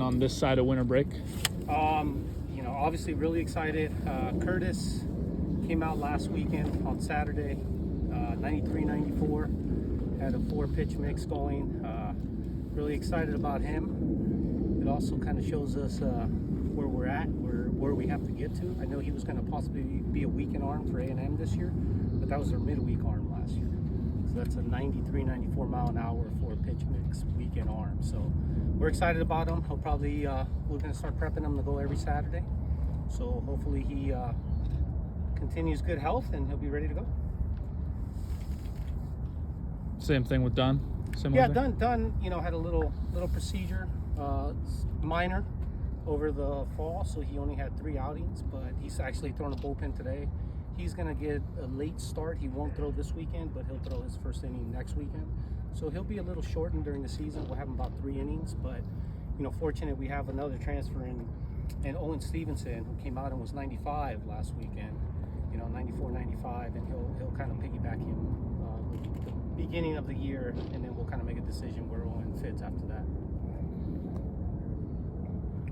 On this side of winter break? Obviously really excited. Curtis came out last weekend on Saturday, 93-94, had a 4-pitch mix going. Really excited about him. It also kind of shows us where we're at, where we have to get to. I know he was going to possibly be a weekend arm for A&M this year, but that was their midweek arm last year. So that's a 93-94 mile an hour 4-pitch mix weekend arm. So we're excited about him. He'll probably, we're going to start prepping him to go every Saturday. So hopefully he continues good health and he'll be ready to go. Same thing with Dunn? Yeah, Dunn, had a little procedure, minor, over the fall. So he only had 3 outings, but he's actually thrown a bullpen today. He's going to get a late start. He won't throw this weekend, but he'll throw his first inning next weekend. So he'll be a little shortened during the season. We'll have him about 3 innings, but fortunate we have another transfer in Owen Stevenson, who came out and was 95 last weekend, 94, 95, and he'll kind of piggyback him the beginning of the year, and then we'll kind of make a decision where Owen fits after that.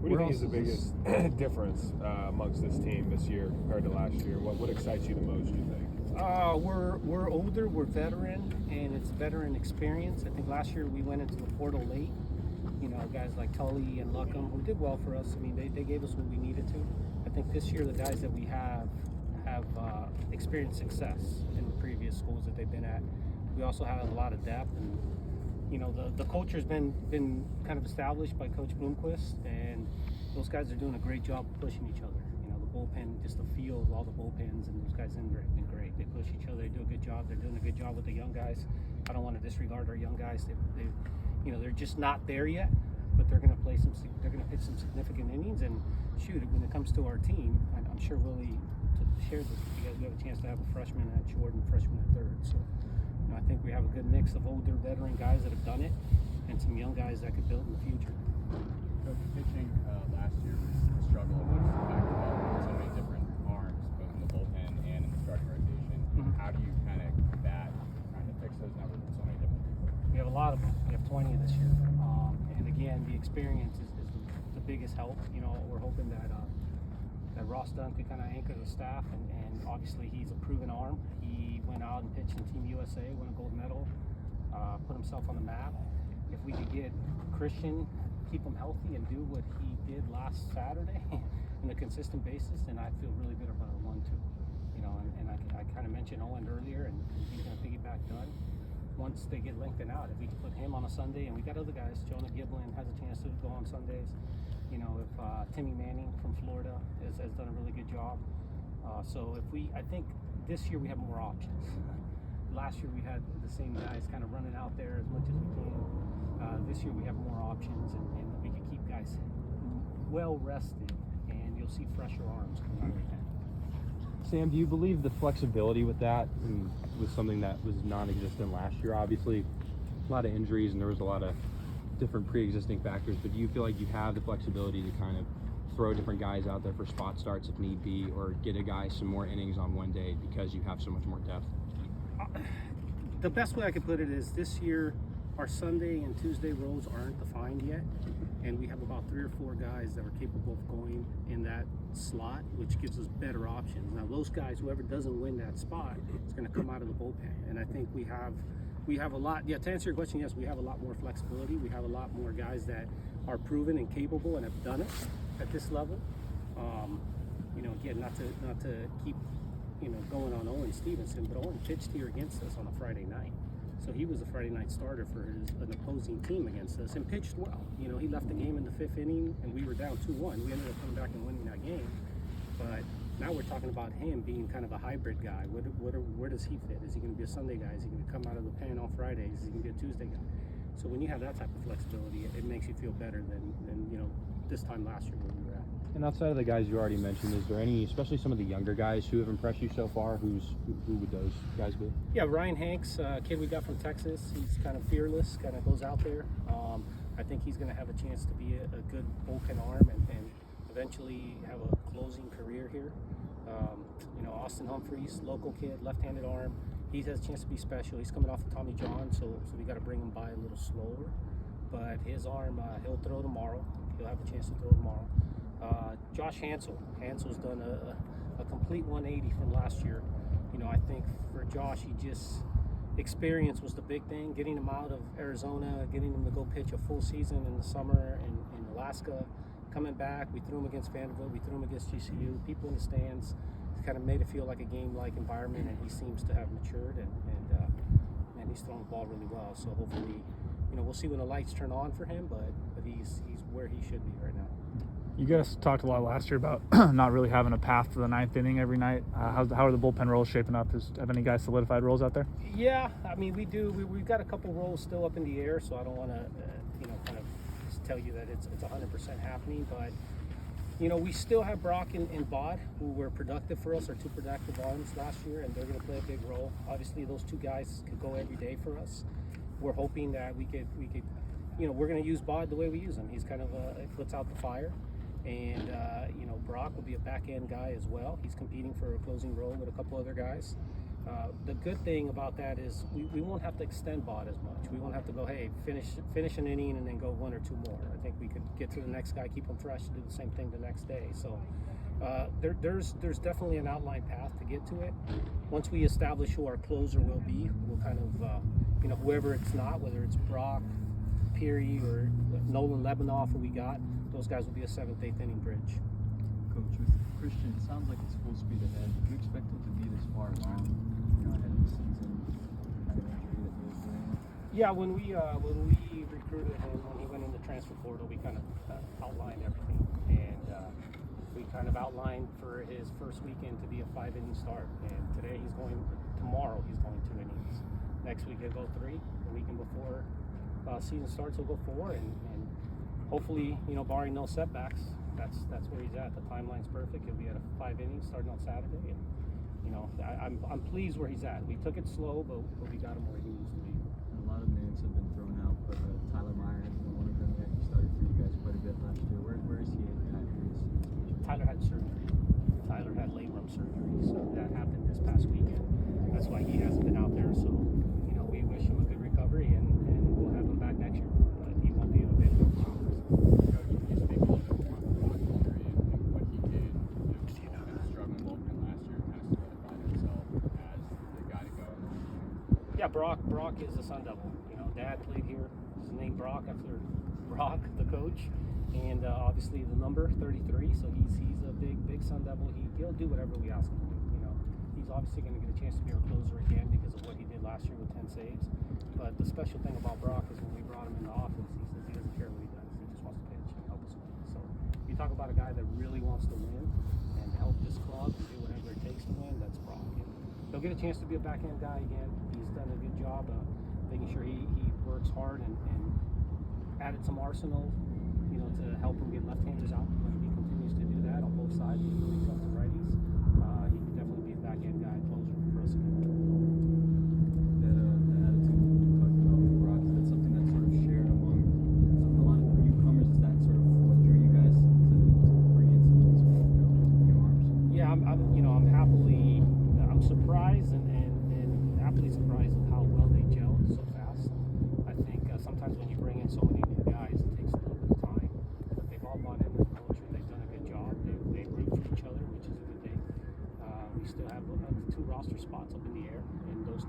What do you think is the biggest difference amongst this team this year compared to last year? What excites you the most, do you think? We're older, we're veteran, and it's veteran experience. I think last year we went into the portal late. Guys like Tully and Luckham, who did well for us. I mean, they gave us what we needed to. I think this year the guys that we have experienced success in the previous schools that they've been at. We also have a lot of depth, and the culture's been kind of established by Coach Bloomquist, and those guys are doing a great job of pushing each other. The bullpen, just the feel of all the bullpens, and those guys have been great. They push each other. They do a good job. They're doing a good job with the young guys. I don't want to disregard our young guys. They're just not there yet, but they're going to play they're going to pitch some significant innings. And shoot, when it comes to our team, I'm sure Willie shared this. We have a chance to have a freshman at short and a freshman at third. So, I think we have a good mix of older veteran guys that have done it, and some young guys that could build in the future. Coach, pitching last year was a struggle with so many different arms, both in the bullpen and in the starting rotation. Mm-hmm. How do you kind of combat trying to fix those numbers with so many different people? We have a lot of them. We have 20 this year. And again, the experience is the biggest help. We're hoping that Ross Dunn could kind of anchor the staff, and obviously he's a proven arm. He went out and pitched in Team USA, won a gold medal, put himself on the map. If we could get Christian, keep him healthy, and do what he did last Saturday on a consistent basis, then I feel really good about a 1-2. And I kind of mentioned Owen earlier, and he's going to piggyback Dunn once they get lengthened out. If we can put him on a Sunday, and we got other guys, Jonah Giblin has a chance to go on Sundays. If Timmy Manning from Florida has done a really good job. So I think this year we have more options. Last year we had the same guys kind of running out there as much as we can. This year we have more options, and we can keep guys well rested, and you'll see fresher arms coming out of the pen. Sam, do you believe the flexibility with that was something that was non-existent last year? Obviously, a lot of injuries, and there was a lot of different pre-existing factors, but do you feel like you have the flexibility to kind of throw different guys out there for spot starts if need be, or get a guy some more innings on one day because you have so much more depth? The best way I could put it is this year our Sunday and Tuesday roles aren't defined yet, and we have about 3 or 4 guys that are capable of going in that slot, which gives us better options. Now those guys, whoever doesn't win that spot, is going to come out of the bullpen, and I think we have a lot. Yeah, to answer your question, yes, we have a lot more flexibility. We have a lot more guys that are proven and capable and have done it at this level. Again, not to keep going on Owen Stevenson, but Owen pitched here against us on a Friday night. So he was a Friday night starter for an opposing team against us and pitched well. He left the game in the 5th inning, and we were down 2-1. We ended up coming back and winning that game. But now we're talking about him being kind of a hybrid guy. Where does he fit? Is he going to be a Sunday guy? Is he going to come out of the pen on Fridays? Is he going to be a Tuesday guy? So when you have that type of flexibility, it makes you feel better than this time last year where we were at. And outside of the guys you already mentioned, is there any, especially some of the younger guys who have impressed you so far, who would those guys be? Yeah, Ryan Hanks, kid we got from Texas. He's kind of fearless, kind of goes out there. I think he's going to have a chance to be a good bullpen arm and eventually have a closing career here. Austin Humphreys, local kid, left-handed arm. He has a chance to be special. He's coming off of Tommy John, so we got to bring him by a little slower. But his arm, he'll throw tomorrow. He'll have a chance to throw tomorrow. Josh Hansel's done a complete 180 from last year. You know, I think for Josh, experience was the big thing. Getting him out of Arizona, getting him to go pitch a full season in the summer in Alaska, coming back. We threw him against Vanderbilt. We threw him against GCU. People in the stands kind of made it feel like a game-like environment, and he seems to have matured and he's throwing the ball really well. So hopefully, you know, we'll see when the lights turn on for him, but he's where he should be right now. You guys talked a lot last year about not really having a path to the ninth inning every night. How are the bullpen roles shaping up? Have any guys solidified roles out there? Yeah, I mean, we do. We've got a couple roles still up in the air, so I don't want to, kind of just tell you that it's 100% happening. But, you know, we still have Brock and Bod, who were productive for us, our two productive arms last year, and they're going to play a big role. Obviously, those two guys could go every day for us. We're hoping that we could, you know, we're going to use Bod the way we use him. He's kind of puts out the fire. And, you know, Brock will be a back-end guy as well. He's competing for a closing role with a couple other guys. The good thing about that is we won't have to extend Bod as much. We won't have to go, hey, finish an inning and then go one or two more. I think we could get to the next guy, keep him fresh, do the same thing the next day. So there's definitely an outline path to get to it. Once we establish who our closer will be, we'll kind of, you know, whoever it's not, whether it's Brock, Peary, or Nolan Lebanoff, who we got, those guys will be a 7th, 8th inning bridge. Coach, with Christian, it sounds like it's full speed ahead. Do you expect him to be this far along, you know, ahead of the season? Kind of injury that he was doing? Yeah, when we recruited him, when he went in the transfer portal, we kind of outlined everything, and we kind of outlined for his first weekend to be a 5-inning start. And tomorrow he's going 2 innings. Next week he'll go 3. The weekend before season starts he'll go 4, and hopefully, you know, barring no setbacks, that's where he's at. The timeline's perfect. He'll be at a 5 innings starting on Saturday, and you know, I'm pleased where he's at. We took it slow, but we got him where he needs to be. A lot of names have been thrown out, but Tyler Meyer has been one of them that he started for you guys quite a bit last year. Where is he at in his situation? Tyler had surgery. Tyler had labrum surgery, so that happened this past weekend. That's why he hasn't been out there. So, you know, we wish him a good recovery, and we'll have him back next year. But he won't be available this year. Coach, can you speak a little bit more on Brock injury and what he did? You know, kind of struggling bullpen last year, kind of solidified himself as the guy to go. Yeah, Brock is a Sun Devil. You know, Dad played here. His name Brock after Brock, the coach, and obviously the number 33. So he's a big Sun Devil. He'll do whatever we ask him to do. You know, he's obviously going to get a chance to be our closer again because of what he did last year with 10 saves. But the special thing about Brock is when we brought him in the offense, he says he doesn't care what he does. He just wants to pitch and help us win. So you talk about a guy that really wants to win and help this club and do whatever it takes to win. That's Brock. And he'll get a chance to be a backhand guy again. He's done a good job of making sure he works hard and added some arsenal, you know, to help him get left-handers out. When he continues to do that on both sides, when he comes to righties, he can definitely be a backhand guy closer for us again. The attitude you talked about with Brock, is that something that's sort of shared among a lot of the newcomers? Is that sort of what drew you guys to bring in some of these new arms? Yeah, I'm surprised and happily surprised at how well they gel so fast. I think sometimes when you bring in so many new guys, it takes a little bit of time. But they've all bought into the culture. They've done a good job. They root for each other, which is a good thing. We still have 2 roster spots up in the air, and those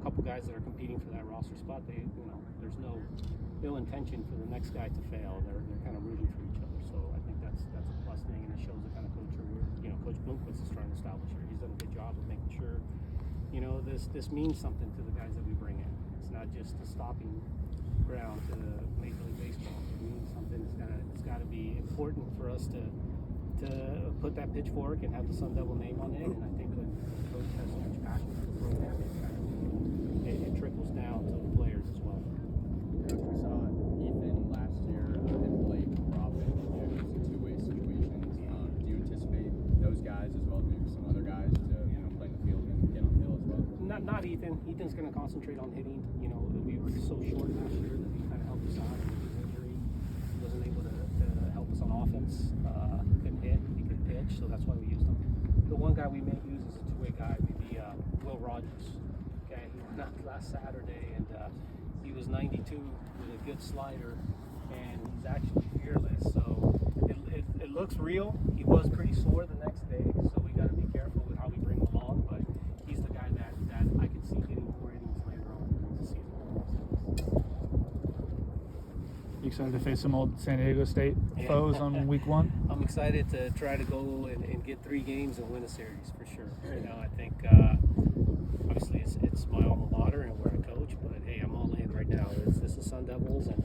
couple guys that are competing for that roster spot, there's no intention for the next guy to fail. They're kind of rooting for each other. So I think that's a plus thing, and it shows the kind of culture Coach Bloomquist is trying to establish here. He's done a good job of making sure, you know, this means something to the guys that we bring in. It's not just a stopping ground to Major League Baseball. It means something. It's got to be important for us to put that pitchfork and have the Sun Devil name on it. And I think when the coach has so much passion for the program, it trickles down to the players as well. Coach, we saw Ethan last year and Blake Robin. You know, it was a two-way situation. Do you anticipate those guys as well as maybe some other guys to play in the field and get on the hill as well? Not Ethan. Ethan's going to concentrate on hitting. You know, we were so short last year that he kind of helped us out with his injury. He wasn't able to help us on offense. He couldn't hit. He could pitch, so that's why we used him. The one guy we may use as a two-way guy would be Will Rogers. Okay, he went out last Saturday, and he was 92 with a good slider, and he's actually fearless. So it looks real. He was pretty sore the next day, so we got to be careful with how we bring him along. But he's the guy that I could see getting more innings later on in the season. You excited to face some old San Diego State Yeah. foes on week 1? I'm excited to try to go and get 3 games and win a series for sure. You know, I think obviously it's my alma mater and where I coach, but hey, I'm all in right now. This is Sun Devils, and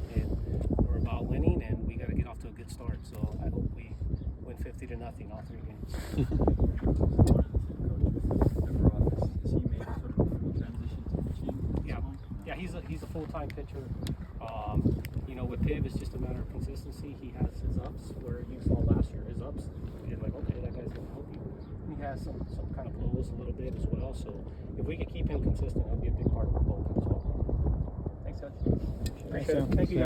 we're about winning, and we got to get off to a good start. So I hope we win 50-0 all 3 games. Has he made sort of a full transition to pitching? Yeah, he's a full-time pitcher. You know, with Piv, it's just a matter of consistency. He has his ups, where you saw last year, his ups, you're like, okay, that guy's going to help you. And he has some kind of lows a little bit as well. So if we could keep him consistent, that'll be a big part of our bullpen as well. Thanks, guys. Thanks, Sam. Thank you.